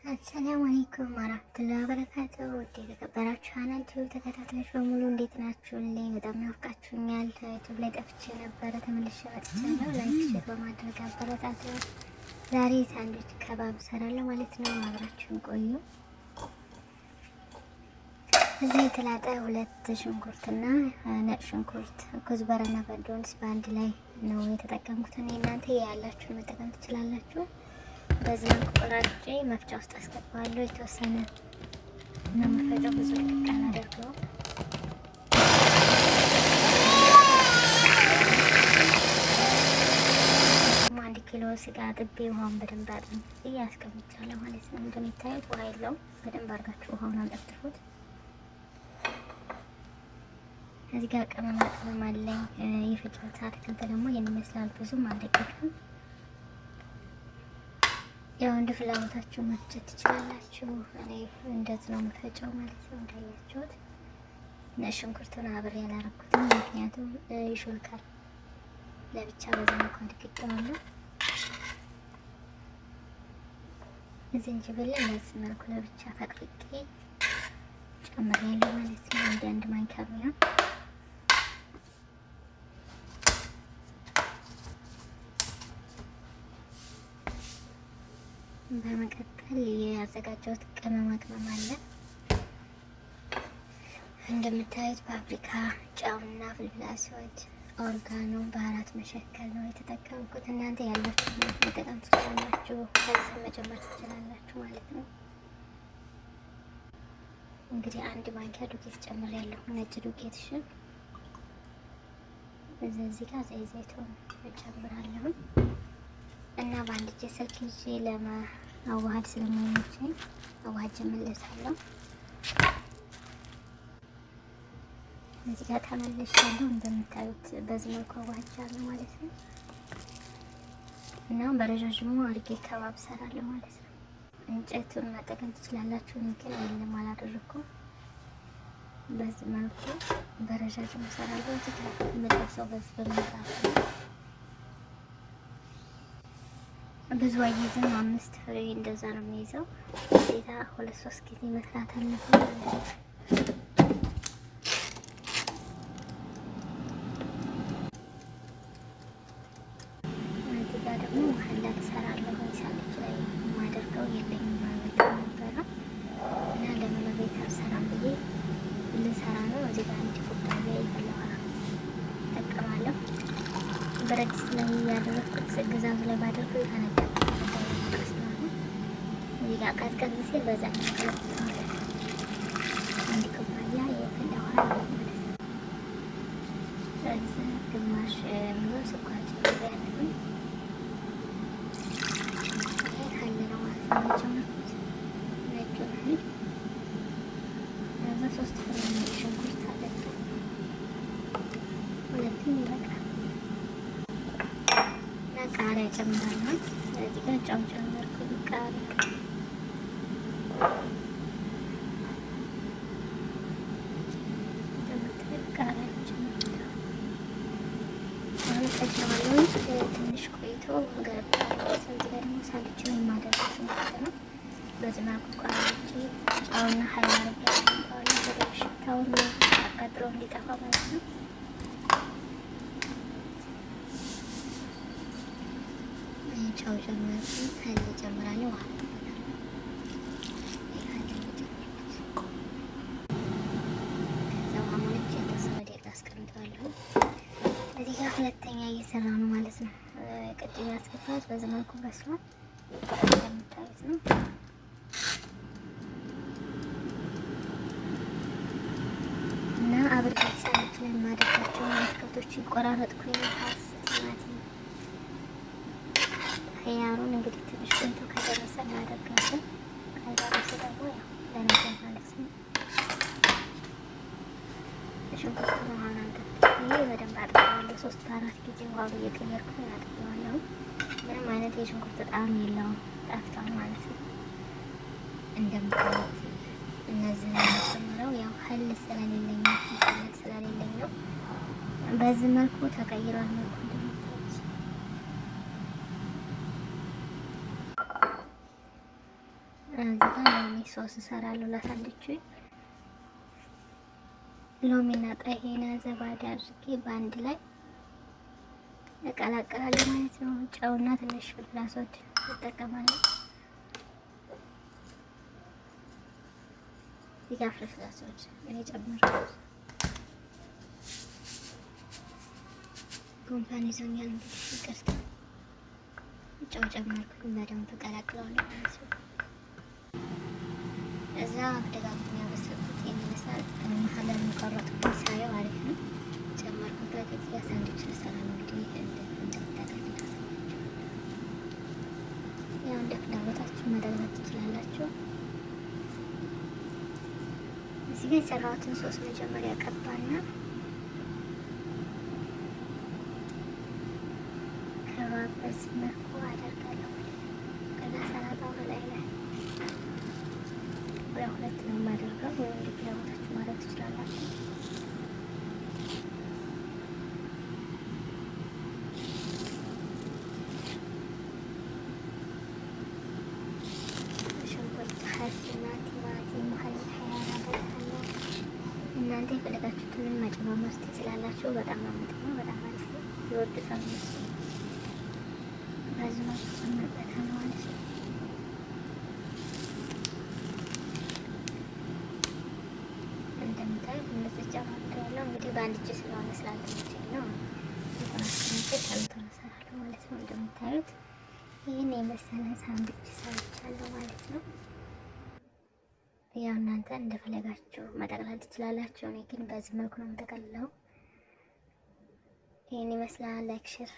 አሰላሙ አለይኩም ወራህመቱላሂ ወበረካቱሁ። ውድ የተከበራችሁ ቻናል ተከታታዮች በሙሉ እንዴት ናችሁልኝ? በጣም ናፍቃችሁኛል። ዩቲዩብ ላይ ጠፍቼ ነበረ፣ ተመልሼ መጥቻለሁ። ላይክ ሼር በማድረግ አበረታቱ። ዛሬ ሳንድዊች ከባብ እሰራለሁ ማለት ነው። አብራችሁን ቆዩ። እዚህ የተላጠ ሁለት ሽንኩርትና ነጭ ሽንኩርት፣ ኩዝበራና በርዶንስ በአንድ ላይ ነው የተጠቀምኩት። እናንተ ያላችሁን መጠቀም ትችላላችሁ። በዚህ ቆራርጬ መፍጫ ውስጥ አስገባለሁ። የተወሰነ ነው የምፈጨው፣ ብዙ ልቅቅ አላደርገውም። አንድ ኪሎ ስጋ አጥቤ ውሃውን በደንብ አጥቤ አስቀምጫለሁ ማለት ነው። እንደሚታዩት ውሃ የለውም። በደንብ አድርጋችሁ ውሃውን አንጠፍጥፉት። እዚህ ጋር ቅመማ ቅመም አለኝ። የፈጨሁት አትክልት ደግሞ ይሄን ይመስላል። ብዙም አልደቀቅም። ያው እንደ ፍላጎታችሁ መፍጨት ትችላላችሁ። እኔ እንደዚህ ነው የምፈጨው ማለት ነው። እንዳያችሁት ነጭ ሽንኩርቱን አብሬ ያላረኩትም ምክንያቱም ይሾልካል። ለብቻ በዚህ መልኩ አድቅቄዋለሁ። ዝንጅብል በዚህ መልኩ ለብቻ ፈቅፍቄ ጨምሬያለሁ ማለት ነው። አንድ ማንኪያ ነው። በመቀጠል ያዘጋጀሁት ቅመማ ቅመም አለ። እንደምታዩት ፓፕሪካ፣ ጨውና ፍልፍል አስዋድ፣ ኦርጋኖ፣ ባህራት መሸከል ነው የተጠቀምኩት። እናንተ ያላችሁ መጠቀም ትችላላችሁ፣ ከዚህ መጨመር ትችላላችሁ ማለት ነው። እንግዲህ አንድ ማንኪያ ዱቄት ጨምሬያለሁ፣ ነጭ ዱቄት። እሺ፣ እዚህ ጋር ዘይቱን እጨምራለሁ እና በአንድ እጄ ስልክ ይዤ ለማዋሃድ ስለማይመቸኝ አዋሃጅ እመለሳለሁ። እዚህ ጋር ተመልሻለሁ። እንደምታዩት በዚህ መልኩ አዋሃጃለሁ ማለት ነው። እና በረዣዥሙ አድርጌ ከባብ እሰራለሁ ማለት ነው። እንጨቱን መጠቀም ትችላላችሁ፣ ግን የለም አላደረኩም። በዚህ መልኩ በረዣዥሙ እሰራለሁ። እዚህ ጋር የምጠብሰው በዚህ በመብራት ነው። ብዙ አይይዝም፣ 5 ፍሬ እንደዛ ነው የሚይዘው። ሌላ 2-3 ጊዜ መስራት አለብን። እዚህ ጋር ደግሞ መሀል እሰራለሁ። ሳንድዊች ላይ የማደርገው የለኝም ማለት ነበረ እና ለምን ቤት አልሰራም ብዬ ልሰራ ነው። እዚህ ጋር አንድ ኩባያ የፈላ ውሃ እጠቀማለሁ። ብረት ድስት ላይ ያደረኩት ግዛቱ ላይ ባደርገው የተነገረ እዚህ ጋር ቀዝቀዝ ሲል በዛ አንድ ኩባያ የፈላ ውሃ ማለት ነው። ስለዚህ ግማሽ የሚሆን ስኳር ጨምሬያለሁ። ካለ ነው ማለት ነው የጨመርኩት ነጩን እህል። ከዛ 3 ፍሬ ነጭ ሽንኩርት አደረኩ፣ ሁለቱም ይበቃል። ቃሪያ ጨምራለሁ። እዚህ ጋር ጨው ጨመርኩ። ቃሪያ ትንሽ ቆይቶ ገረባለሁ። እዚህ ጋር ደግሞ ሳንድዊቹን የማደርገው ሽንኩርት ነው። በዚህ መልኩ ቋንጬ ጨውና ሀይል አድርጌያለሁ። በደንብ ሽታውን አቃጥሎ እንዲጠፋ ማለት ነው። ጨው ጨምሬ ሀይል እጨምራለሁ። ከዛ ውሃ ሞልቼ የተወሰነ ደቂቃ አስቀምጠዋለሁ። እዚህ ጋር ሁለተኛ እየሰራ ነው ማለት ነው። ቅድም ያስገባሁት በዚህ መልኩ በስሏል፣ እንደምታዩት ነው። እና አብሬ ሳንድዊች ላይ የማደርጋቸው አትክልቶች ቆራረጥኩኝ። ቲማቲም፣ ኸያሩን እንግዲህ ትንሽ ቆይቶ ከደረሰ እናደርጋለን። ከደረሰ ደግሞ ያው ለነገ ማለት ነው። ሽንኩርቱን ውሃውን አንጠፍጥፌ በደንብ አጥበዋለሁ። 3-4 ጊዜ ውሃውን እየቀየርኩ አጥበዋለሁ። ምንም አይነት የሽንኩርት ጣዕም የለውም፣ ጠፍቷል ማለት ነው። እንደምታዩት እነዚህ ጨምረው ያው ሀል ስለሌለኝ ነው። በዚህ መልኩ ተቀይሯል መልኩ እንደምታዩት። እዚህ ጋር ሎሚ ሶስ እሰራለሁ ለሳንድዊቹ። ሎሚና ጠሂና ዘባዴ አድርጌ በአንድ ላይ እቀላቅላለሁ ማለት ነው። ጨውና ትንሽ ፍላሶድ እጠቀማለሁ። እዚህ ጋር ፍላሶድ እኔ ጨምራለሁ። ጉንፋን ይዞኛል እንግዲህ ይቅርታ። ጨው ጨመርኩኝ፣ በደንብ እቀላቅለዋለሁ ማለት ነው። እዛ ደጋግሜ ያበሰልኩት ይመስላል። መሀል ላይ የሚቆረጡበት ሳየው አሪፍ ነው ጨመርኩበት። እዚህ ጋር ሳንድዊች ልሰራ ነው እንግዲህ እንደምታደርጉት ታሳያችሁ። ያው እንደ ፍላጎታችሁ መደረግ ትችላላችሁ። እዚህ ጋር የሰራሁትን ሶስ መጀመሪያ ቀባና በዚህ መልኩ አደርጋለሁ ማለት ነው። ከዛ ሰላጣው በላይ ላይ ሁለት ነው የማደርገው፣ ወይም እንደ ፍላጎታችሁ ማድረግ ትችላላችሁ። ሽንኩርት፣ ሀስና ቲማቲም ሀል ሀያራ በጣለው እናንተ የፈለጋችሁትን መጨማመር ትችላላችሁ። በጣም ነው የምጥመው፣ በጣም አሪፍ ነው። ይወዱታል እነሱ። በዚህ መልኩ ጨምርበታል ማለት ነው። እንደምታዩት እንደዚህ ጨማምሬያለሁ። እንግዲህ በአንድ እጅ ስለሆነ ስላልተመቸኝ ነው እሰራለሁ ማለት ነው። እንደምታዩት ይህን የመሰለ ሳንድዊች ሰርቻለሁ ማለት ነው። ያው እናንተ እንደፈለጋችሁ መጠቅለል ትችላላችሁ። እኔ ግን በዚህ መልኩ ነው የምጠቀልለው። ይህን ይመስላል። ላይክ ሼር